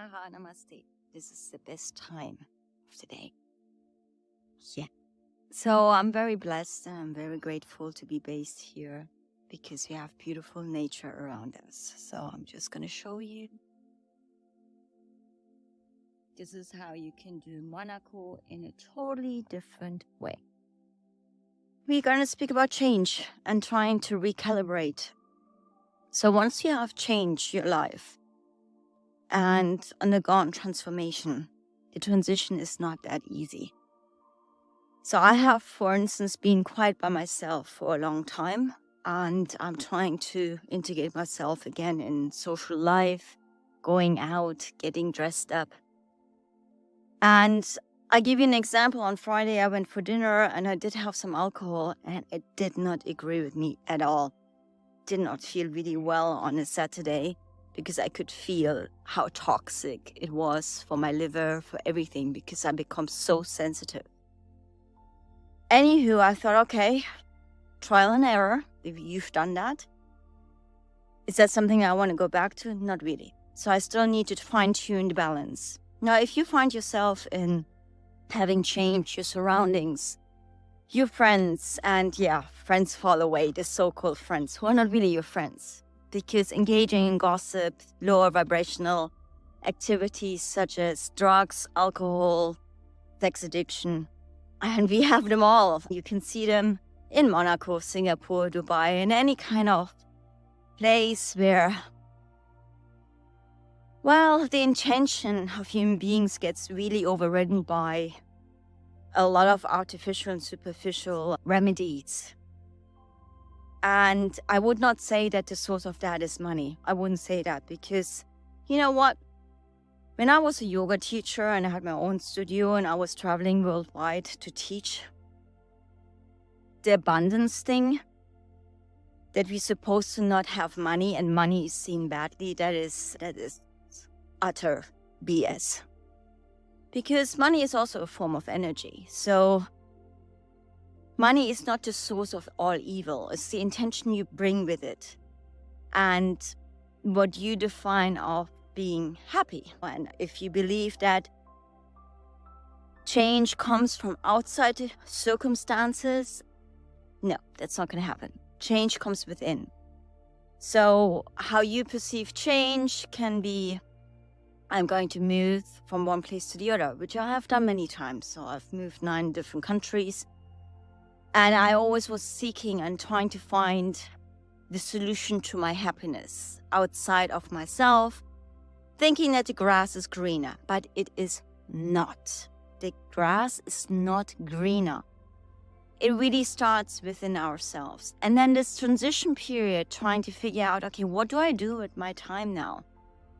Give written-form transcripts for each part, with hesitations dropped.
Aloha, namaste. This is the best time of the day. Yeah. So I'm very blessed and I'm very grateful to be based here because we have beautiful nature around us. So I'm just going to show you. This is how you can do Monaco in a totally different way. We're going to speak about change and trying to recalibrate. So once you have changed your life and undergone transformation, the transition is not that easy. So I have, for instance, been quite by myself for a long time, and I'm trying to integrate myself again in social life, going out, getting dressed up. And I give you an example. On Friday, I went for dinner and I did have some alcohol, and it did not agree with me at all. Did not feel really well on a Saturday because I could feel how toxic it was for my liver, for everything, because I become so sensitive. Anywho, I thought, okay, trial and error. If you've done that, is that something I want to go back to? Not really. So I still need to fine-tune the balance. Now, if you find yourself in having changed your surroundings, your friends, and friends fall away, the so-called friends who are not really your friends, because engaging in gossip, lower vibrational activities such as drugs, alcohol, sex addiction, and we have them all. You can see them in Monaco, Singapore, Dubai, in any kind of place where, the intention of human beings gets really overridden by a lot of artificial and superficial remedies. And I would not say that the source of that is money. I wouldn't say that because, you know what? When I was a yoga teacher and I had my own studio and I was traveling worldwide to teach, the abundance thing, that we're supposed to not have money and money is seen badly, that is utter BS. Because money is also a form of energy. So money is not the source of all evil. It's the intention you bring with it and what you define of being happy. And if you believe that change comes from outside circumstances, no, that's not going to happen. Change comes within. So how you perceive change can be, I'm going to move from one place to the other, which I have done many times. So I've moved 9 different countries. And I always was seeking and trying to find the solution to my happiness outside of myself, thinking that the grass is greener, but it is not. The grass is not greener. It really starts within ourselves. And then this transition period, trying to figure out, okay, what do I do with my time now?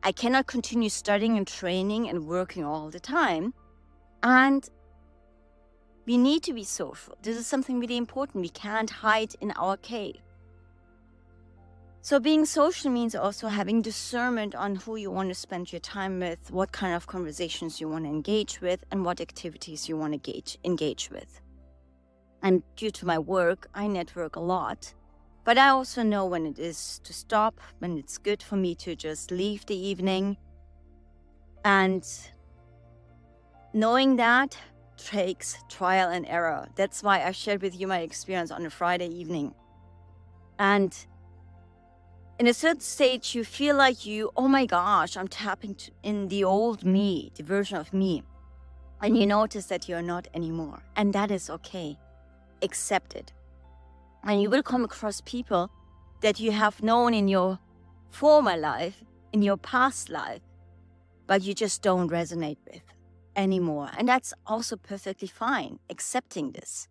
I cannot continue studying and training and working all the time. And we need to be social. This is something really important. We can't hide in our cave. So being social means also having discernment on who you want to spend your time with, what kind of conversations you want to engage with, and what activities you want to engage with. And due to my work, I network a lot. But I also know when it is to stop, when it's good for me to just leave the evening. And knowing that takes trial and error. That's why I shared with you my experience on a Friday evening. And in a certain stage, you feel like oh my gosh, I'm tapping in the old me, the version of me. And you notice that you're not anymore. And that is okay. Accept it. And you will come across people that you have known in your former life, in your past life, but you just don't resonate with anymore. And that's also perfectly fine, accepting this.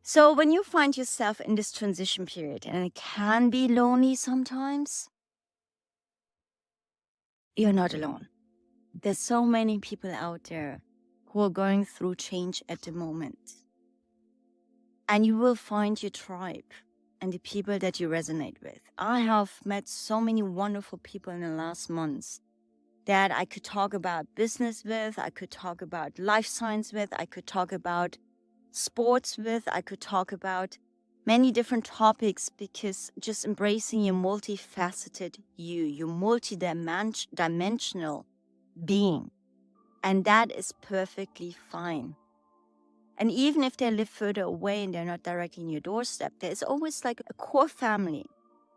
So when you find yourself in this transition period, and it can be lonely sometimes, you're not alone. There's so many people out there who are going through change at the moment. And you will find your tribe and the people that you resonate with. I have met so many wonderful people in the last months that I could talk about business with, I could talk about life science with, I could talk about sports with, I could talk about many different topics, because just embracing your multifaceted you, your multi-dimensional being. And that is perfectly fine. And even if they live further away and they're not directly in your doorstep, there's always like a core family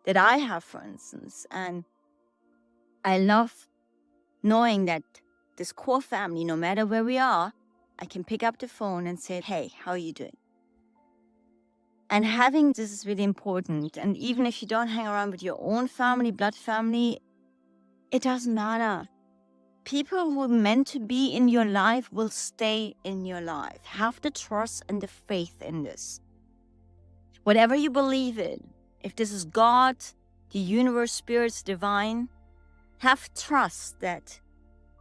that I have, for instance. And I love knowing that this core family, no matter where we are, I can pick up the phone and say, hey, how are you doing? And having this is really important. And even if you don't hang around with your own family, blood family, it doesn't matter. People who are meant to be in your life will stay in your life. Have the trust and the faith in this. Whatever you believe in, if this is God, the universe, spirits, divine, have trust that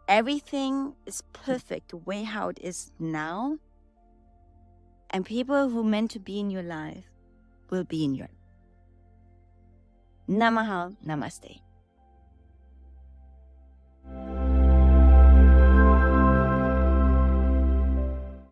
everything is perfect the way how it is now. And people who are meant to be in your life will be in your life. Namaha, namaste.